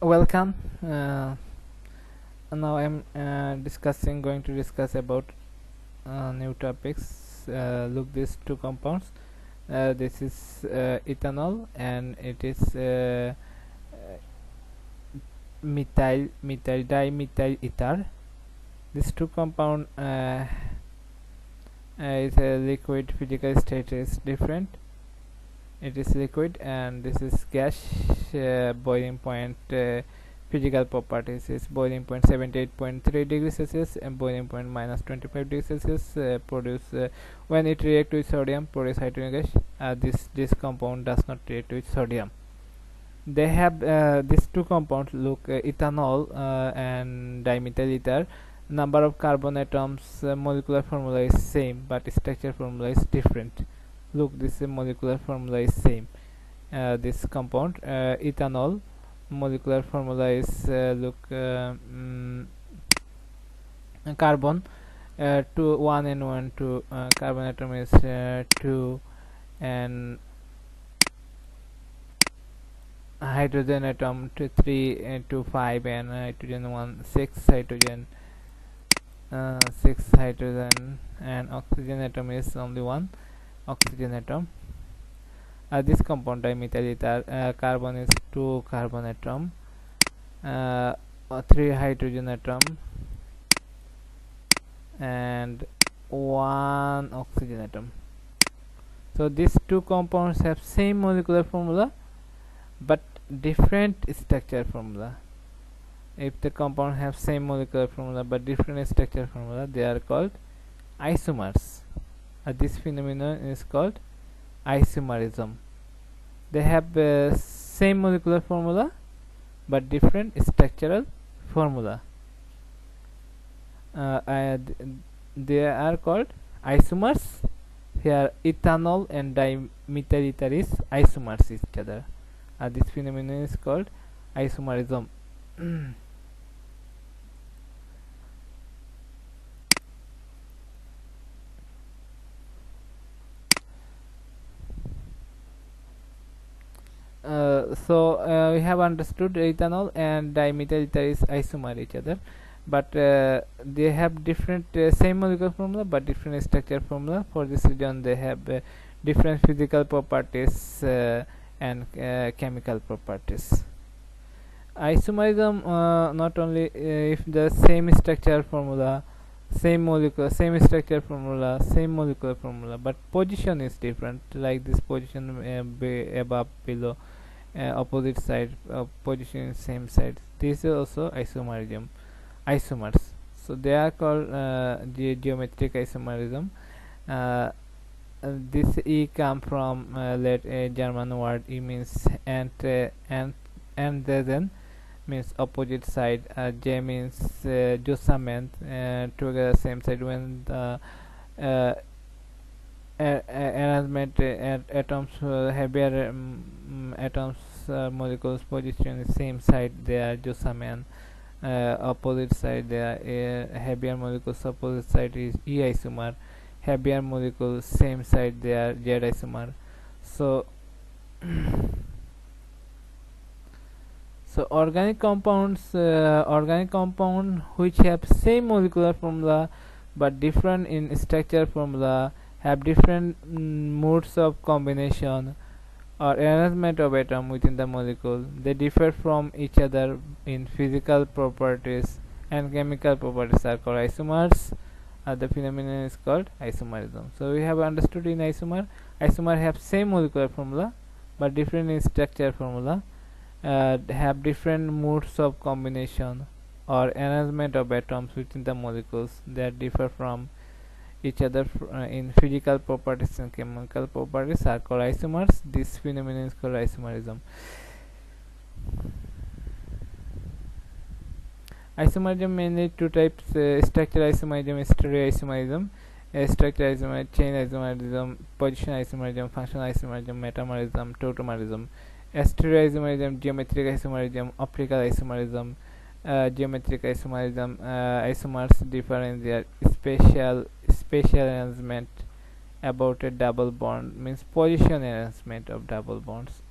Welcome. Now I'm going to discuss about new topics. Look, these two compounds. This is ethanol, and it is methyl dimethyl ether. This two compound is a liquid. Physical state is different. It is liquid, and this is gas. Boiling point physical properties is boiling point 78.3 degrees Celsius and boiling point minus 25 degrees Celsius. Produce when it reacts with sodium, produce hydrogen gas. This compound does not react with sodium. They have these two compounds. Look, ethanol and dimethyl ether. Number of carbon atoms, molecular formula is same, but structure formula is different. Look, this molecular formula is same. This compound ethanol, molecular formula is carbon 2 1 and 1 2 carbon atom is 2, and hydrogen atom 3 and 2 5, and hydrogen 1 6 hydrogen 6 hydrogen, and oxygen atom is only 1 oxygen atom. This compound dimethyl ether, carbon is 2 carbon atom, 3 hydrogen atom, and 1 oxygen atom. So these two compounds have same molecular formula but different structure formula. If the compound have same molecular formula but different structure formula, they are called isomers. This phenomenon is called isomerism. They have same molecular formula but different structural formula. They are called isomers. Here ethanol and dimethyl ether is isomers each other. This phenomenon is called isomerism. So we have understood ethanol and dimethyl ether is isomer each other, but they have different same molecular formula but different structure formula. For this reason, they have different physical properties and chemical properties. Isomerism not only if the same structure formula, same molecule, same structure formula, same molecular formula, but position is different, like this position above, below, opposite side, position in same side. This is also isomerism, isomers. So they are called geometric isomerism. This E come from German word. E means and then means opposite side. J means justament, together same side. When the arrangement atoms, heavier atoms, molecules position is same side, they are justament. Opposite side, they are heavier molecules, opposite side is E isomer. Heavier molecules same side, they are Z isomer. So organic compounds, organic compound which have same molecular formula but different in structure formula, have different modes of combination or arrangement of atom within the molecule. They differ from each other in physical properties and chemical properties are called isomers. The phenomenon is called isomerism. So we have understood in isomer have same molecular formula but different in structure formula, have different modes of combination or arrangement of atoms within the molecules that differ from each other in physical properties and chemical properties are called isomers. This phenomenon is called isomerism. Isomerism mainly two types: structural isomerism, stereoisomerism. Structural isomerism, chain isomerism, position isomerism, functional isomerism, metamerism, tautomerism. Stereoisomerism, geometric isomerism, optical isomerism. Geometric isomerism, isomers differ in their spatial arrangement about a double bond, means position arrangement of double bonds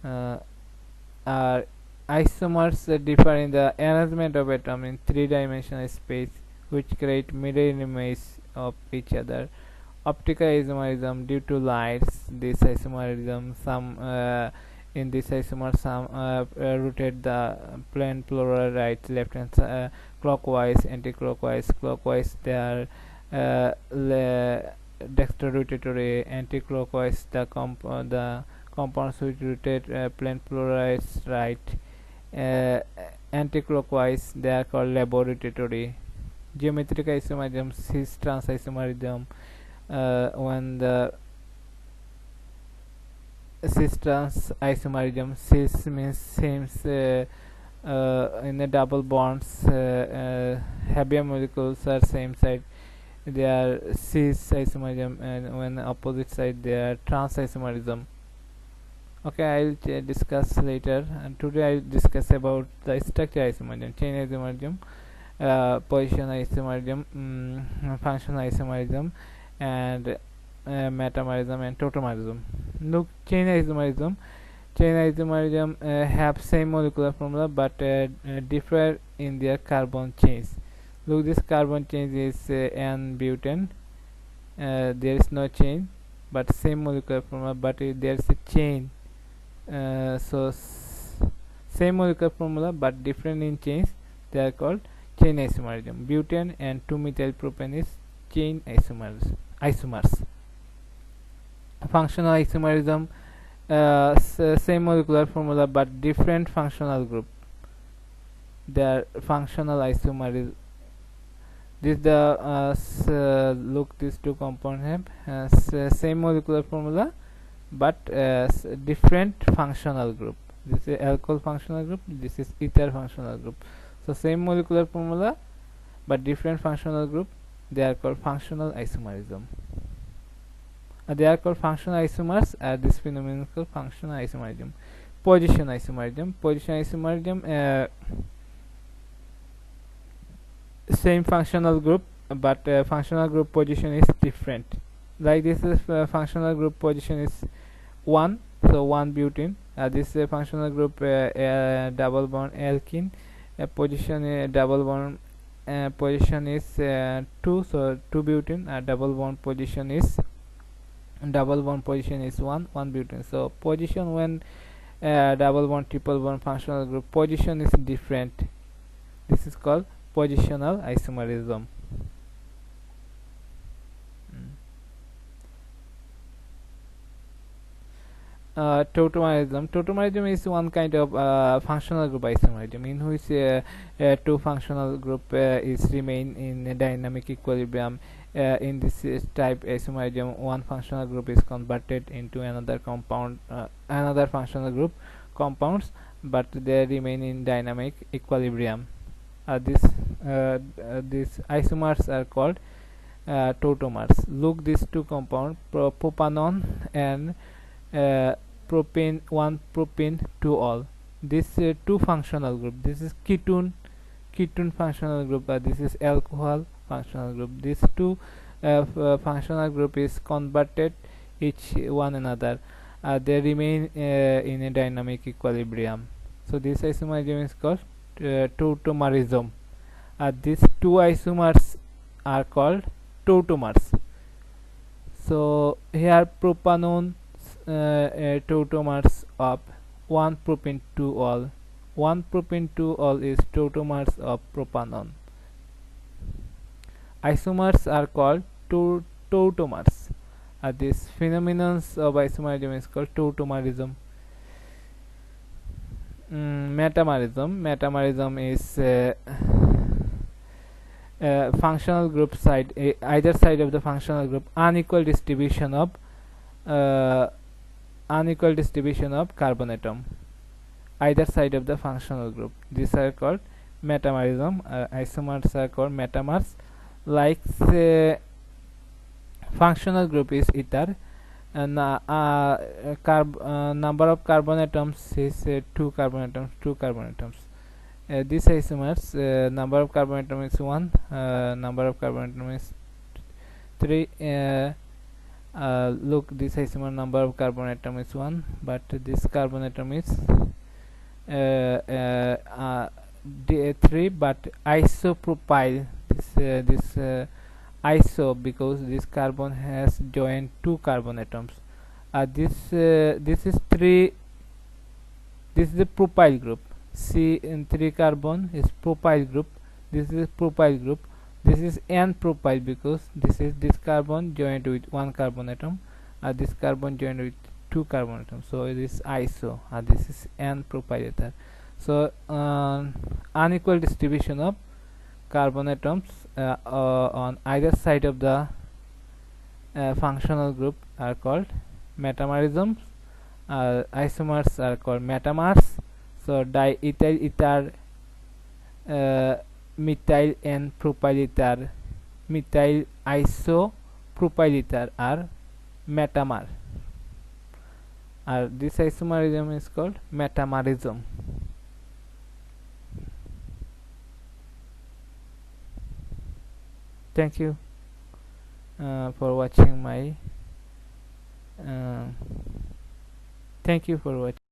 are isomers differ in the arrangement of atom in three-dimensional space, which create mirror image of each other. Optical isomerism due to lights. This isomerism, some in this isomer, some rotate the plane plural right, left hand clockwise, anti-clockwise, clockwise. They are dexter rotatory, anti-clockwise the compounds which rotate plane plural right, anti-clockwise they are called laboratory. Geometric isomerism, cis trans isomerism. When the cis trans isomerism, cis means same in the double bonds, heavier molecules are same side, they are cis isomerism, and when opposite side they are trans isomerism. Okay, I'll discuss later, and today I'll discuss about the structure isomerism, chain isomerism, position isomerism, functional isomerism, and metamerism and tautomerism. Look, chain isomerism have same molecular formula but differ in their carbon chains. Look, this carbon chain is N-butane. There is no chain but same molecular formula, but there is a chain. So same molecular formula but different in chains, they are called chain isomerism. Butane and 2-methyl propane is chain isomers. Functional isomerism, same molecular formula but different functional group. They are functional isomerism. This look, these two compounds have same molecular formula but different functional group. This is alcohol functional group, this is ether functional group. So same molecular formula but different functional group, they are called functional isomerism. They are called functional isomers. This phenomenon is called functional isomerism. Position isomerism, same functional group but functional group position is different. Like this is functional group position is 1, so 1 butane. This functional group double bond alkene, position double bond position is 2, so 2 butane. Double bond position is 1 butane. So position when double bond triple bond functional group position is different, this is called positional isomerism. Tautomerism is one kind of functional group isomerism in which two functional group is remain in dynamic equilibrium. In this type isomerism, one functional group is converted into another compound, another functional group compounds, but they remain in dynamic equilibrium. These isomers are called tautomers. Look, these two compounds, propanone and propane, 1 propane 2 all. This two functional group. This is ketone functional group. This is alcohol functional group. These two functional group is converted each one another. They remain in a dynamic equilibrium. So this isomerism is called tautomerism. These two isomers are called tautomers. So here propanone tautomers of 1 propane 2 all. 1 propane 2 all is tautomers of propanone. Isomers are called tautomers. This phenomenon of isomerism is called tautomerism. Metamerism is functional group side, either side of the functional group, unequal distribution of carbon atom, either side of the functional group. These are called metamerism. Isomers are called metamers. Like functional group is ether, and number of carbon atoms is 2 carbon atoms. These isomers, number of carbon atom is 1, number of carbon atom is 3. Look, this isomer number of carbon atom is 1, but this carbon atom is 3, but isopropyl, this iso, because this carbon has joined 2 carbon atoms. This is 3. This is the propyl group. C in 3 carbon is propyl group. This is propyl group. This is n propyl, because this is this carbon joined with 1 carbon atom, this carbon joined with 2 carbon atoms, so it is iso. This is n propyl ether. So unequal distribution of carbon atoms on either side of the functional group are called metamerisms. Isomers are called metamers. So diethyl ether, methyl n propyl ether, methyl iso propyl ether are metamer. This isomerism is called metamerism. Thank you for watching my thank you for watching.